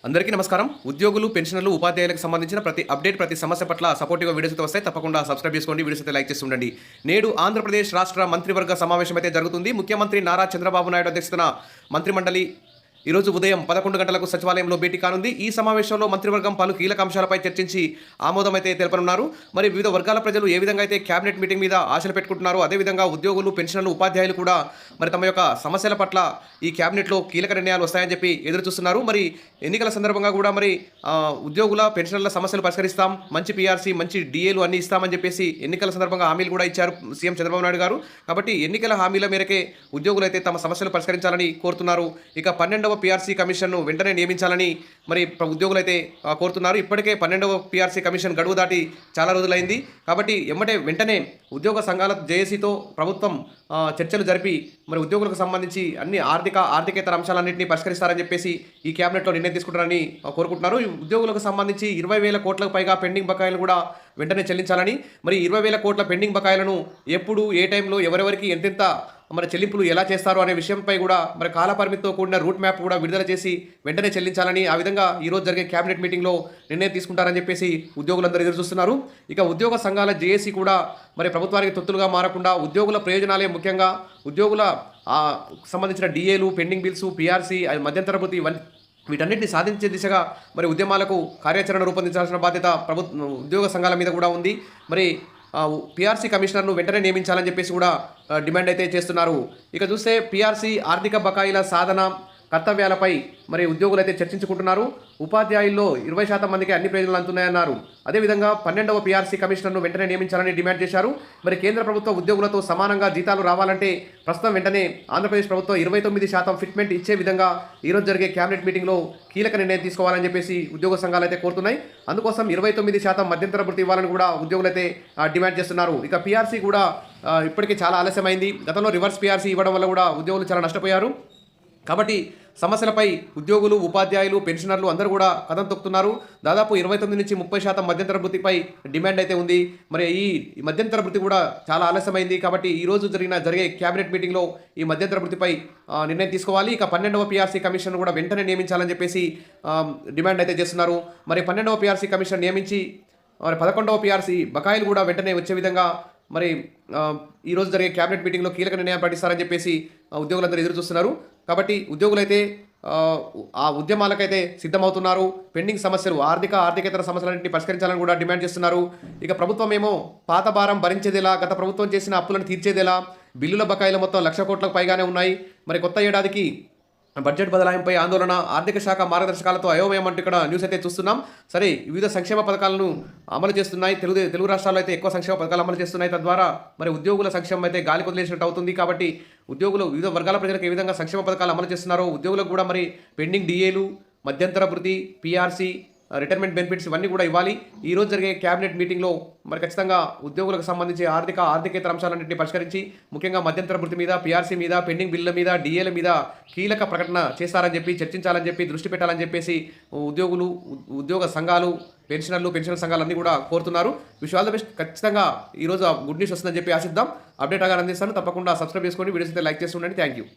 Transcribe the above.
అందరికీ నమస్కారం. ఉద్యోగులు, పెన్షనర్లు, ఉపాధ్యాయులకు సంబంధించిన ప్రతి అప్డేట్, ప్రతి సమస్య పట్ల సపోర్టివ్‌గా వీడియోస్ అయితే వస్తాయి. తప్పకుండా సబ్స్క్రైబ్ చేసుకోండి. వీడియోస్ అయితే లైక్ చేసి ఉండండి. నేడు ఆంధ్రప్రదేశ్ రాష్ట్ర మంత్రివర్గ సమావేశం అయితే జరుగుతుంది. ముఖ్యమంత్రి నారా చంద్రబాబు నాయుడు అధ్యక్షతన మంత్రిమండలి ఈరోజు ఉదయం 11 గంటలకు సచివాలయంలో భేటీ కానుంది. ఈ సమావేశంలో మంత్రివర్గం పలు కీలక అంశాలపై చర్చించి ఆమోదం అయితే తెలపనున్నారు. మరి వివిధ వర్గాల ప్రజలు ఏ విధంగా అయితే కేబినెట్ మీటింగ్ మీద ఆశలు పెట్టుకుంటున్నారో, అదేవిధంగా ఉద్యోగులు, పెన్షనర్లు, ఉపాధ్యాయులు కూడా మరి తమ యొక్క సమస్యల పట్ల ఈ కేబినెట్లో కీలక నిర్ణయాలు వస్తాయని చెప్పి ఎదురు చూస్తున్నారు. మరి ఎన్నికల సందర్భంగా కూడా మరి ఉద్యోగుల, పెన్షనర్ల సమస్యలు పరిష్కరిస్తాం, మంచి పీఆర్సీ, మంచి డిఏలు అన్ని ఇస్తామని చెప్పేసి ఎన్నికల సందర్భంగా హామీలు కూడా ఇచ్చారు సీఎం చంద్రబాబు నాయుడు గారు. కాబట్టి ఎన్నికల హామీల మేరకే ఉద్యోగులు అయితే తమ సమస్యలు పరిష్కరించాలని కోరుతున్నారు. ఇక 12వ పీఆర్సీ కమిషన్ను వెంటనే నియమించాలని మరి ఉద్యోగులు అయితే కోరుతున్నారు. ఇప్పటికే 12వ పీఆర్సీ కమిషన్ గడువు దాటి చాలా రోజులైంది. కాబట్టి వెంటనే ఉద్యోగ సంఘాల జేఏసీతో ప్రభుత్వం చర్చలు జరిపి మరి ఉద్యోగులకు సంబంధించి అన్ని ఆర్థికేతర అంశాలన్నింటినీ పరిష్కరిస్తారని చెప్పేసి ఈ క్యాబినెట్లో నిర్ణయం తీసుకుంటారని కోరుకుంటున్నారు. ఈ ఉద్యోగులకు సంబంధించి 20,000 కోట్లకు పైగా పెండింగ్ బకాయిలు కూడా వెంటనే చెల్లించాలని, మరి 20,000 కోట్ల పెండింగ్ బకాయిలను ఎప్పుడు, ఏ టైంలో, ఎవరెవరికి ఎంతెంత మరి చెల్లింపులు ఎలా చేస్తారు అనే విషయంపై కూడా మరి కాలపరిమితితో కూడిన రూట్ మ్యాప్ కూడా విడుదల చేసి వెంటనే చెల్లించాలని, ఆ విధంగా ఈరోజు జరిగే కేబినెట్ మీటింగ్లో నిర్ణయం తీసుకుంటారని చెప్పేసి ఉద్యోగులందరూ ఎదురు చూస్తున్నారు. ఇక ఉద్యోగ సంఘాల జేఏసీ కూడా మరి ప్రభుత్వానికి తొత్తులుగా మారకుండా ఉద్యోగుల ప్రయోజనాలే ముఖ్యంగా ఉద్యోగుల సంబంధించిన డిఏలు, పెండింగ్ బిల్స్, పీఆర్సీ, మధ్యంతర భృతి వీటన్నిటిని సాధించే దిశగా మరి ఉద్యమాలకు కార్యాచరణ రూపొందించాల్సిన బాధ్యత ఉద్యోగ సంఘాల మీద కూడా ఉంది. మరి పీఆర్సీ కమిషనర్ను వెంటనే నియమించాలని చెప్పేసి కూడా డిమాండ్ అయితే చేస్తున్నారు. ఇక చూస్తే పీఆర్సీ, ఆర్థిక బకాయిల సాధన, కర్తవ్యాలపై మరి ఉద్యోగులు అయితే చర్చించుకుంటున్నారు. ఉపాధ్యాయుల్లో 20% మందికి అన్ని ప్రయోజనాలు అందుతున్నాయన్నారు. అదేవిధంగా 12వ పీఆర్సీ కమిషనర్ను వెంటనే నియమించాలని డిమాండ్ చేశారు. మరి కేంద్ర ప్రభుత్వ ఉద్యోగులతో సమానంగా జీతాలు రావాలంటే ప్రస్తుతం వెంటనే ఆంధ్రప్రదేశ్ ప్రభుత్వం 29% ఫిట్మెంట్ ఇచ్చే విధంగా ఈరోజు జరిగే కేబినెట్ మీటింగ్లో కీలక నిర్ణయం తీసుకోవాలని చెప్పేసి ఉద్యోగ సంఘాలు అయితే కోరుతున్నాయి. అందుకోసం 29% మధ్యంతర భృతి ఇవ్వాలని కూడా ఉద్యోగులు అయితే డిమాండ్ చేస్తున్నారు. ఇక పీఆర్సీ కూడా ఇప్పటికే చాలా ఆలస్యమైంది. గతంలో రివర్స్ పీఆర్సీ ఇవ్వడం వల్ల కూడా ఉద్యోగులు చాలా నష్టపోయారు. కాబట్టి సమస్యలపై ఉద్యోగులు, ఉపాధ్యాయులు, పెన్షనర్లు అందరూ కూడా కథం తొక్కుతున్నారు. దాదాపు 29 నుంచి 30% మధ్యంతర భృతిపై డిమాండ్ అయితే ఉంది. మరి ఈ మధ్యంతర భృతి కూడా చాలా ఆలస్యమైంది. కాబట్టి ఈరోజు జరిగే కేబినెట్ మీటింగ్లో ఈ మధ్యంతర భృతిపై నిర్ణయం తీసుకోవాలి. ఇక 12వ పీఆర్సీ కమిషన్ కూడా వెంటనే నియమించాలని చెప్పేసి డిమాండ్ అయితే చేస్తున్నారు. మరి 12వ పీఆర్సీ కమిషన్ నియమించి మరి 11వ పీఆర్సీ బకాయిలు కూడా వెంటనే వచ్చే విధంగా మరి ఈరోజు జరిగే కేబినెట్ మీటింగ్లో కీలక నిర్ణయం ప్రకటిస్తారని చెప్పేసి ఉద్యోగులందరూ ఎదురు చూస్తున్నారు. కాబట్టి ఉద్యోగులైతే ఆ ఉద్యమాలకైతే సిద్ధమవుతున్నారు. పెండింగ్ సమస్యలు, ఆర్థికేతర సమస్యలన్నింటినీ పరిష్కరించాలని కూడా డిమాండ్ చేస్తున్నారు. ఇక ప్రభుత్వం ఏమో పాత భారం భరించేదేలా, గత ప్రభుత్వం చేసిన అప్పులను తీర్చేదేలా, బిల్లుల బకాయిలు మొత్తం 1,00,000 కోట్లకు పైగానే ఉన్నాయి. మరి కొత్త ఏడాదికి బడ్జెట్ బదలాయింపై ఆందోళన, ఆర్థిక శాఖ మార్గదర్శకాలతో అయోమయం అంటూ ఇక్కడ న్యూస్ అయితే చూస్తున్నాం. సరే, వివిధ సంక్షేమ పథకాలను అమలు చేస్తున్నాయి. తెలుగు రాష్ట్రాల్లో అయితే ఎక్కువ సంక్షేమ పథకాలు అమలు చేస్తున్నాయి. తద్వారా మరి ఉద్యోగుల సంక్షేమం అయితే గాలి కొదిలేసినట్టు అవుతుంది. కాబట్టి ఉద్యోగులు, వివిధ వర్గాల ప్రజలకు ఏ విధంగా సంక్షేమ పథకాలు అమలు చేస్తున్నారో ఉద్యోగులకు కూడా మరి పెండింగ్ డిఏలు, మధ్యంతర భృతి, పీఆర్సీ, రిటైర్మెంట్ బెనిఫిట్స్ ఇవన్నీ కూడా ఇవ్వాలి. ఈరోజు జరిగే కేబినెట్ మీటింగ్లో మరి ఖచ్చితంగా ఉద్యోగులకు సంబంధించి ఆర్థికేతర అంశాలన్నింటినీ పరిష్కరించి ముఖ్యంగా మధ్యంతర భృతి మీద, పీఆర్సీ మీద, పెండింగ్ బిల్లుల మీద, డిఏల మీద కీలక ప్రకటన చేస్తారని చెప్పి, చర్చించాలని చెప్పి, దృష్టి పెట్టాలని చెప్పేసి ఉద్యోగులు, ఉద్యోగ సంఘాలు, పెన్షనర్ సంఘాలు అన్నీ కూడా కోరుతున్నారు. Wish all the best. ఖచ్చితంగా ఈరోజు గుడ్ న్యూస్ వస్తుందని చెప్పి ఆశిద్దాం. అప్డేట్ అగా అందిస్తాను. తప్పకుండా సబ్స్క్రైబ్ చేసుకోండి. వీడియోస్ అయితే లైక్ చేసి ఉండండి. Thank you.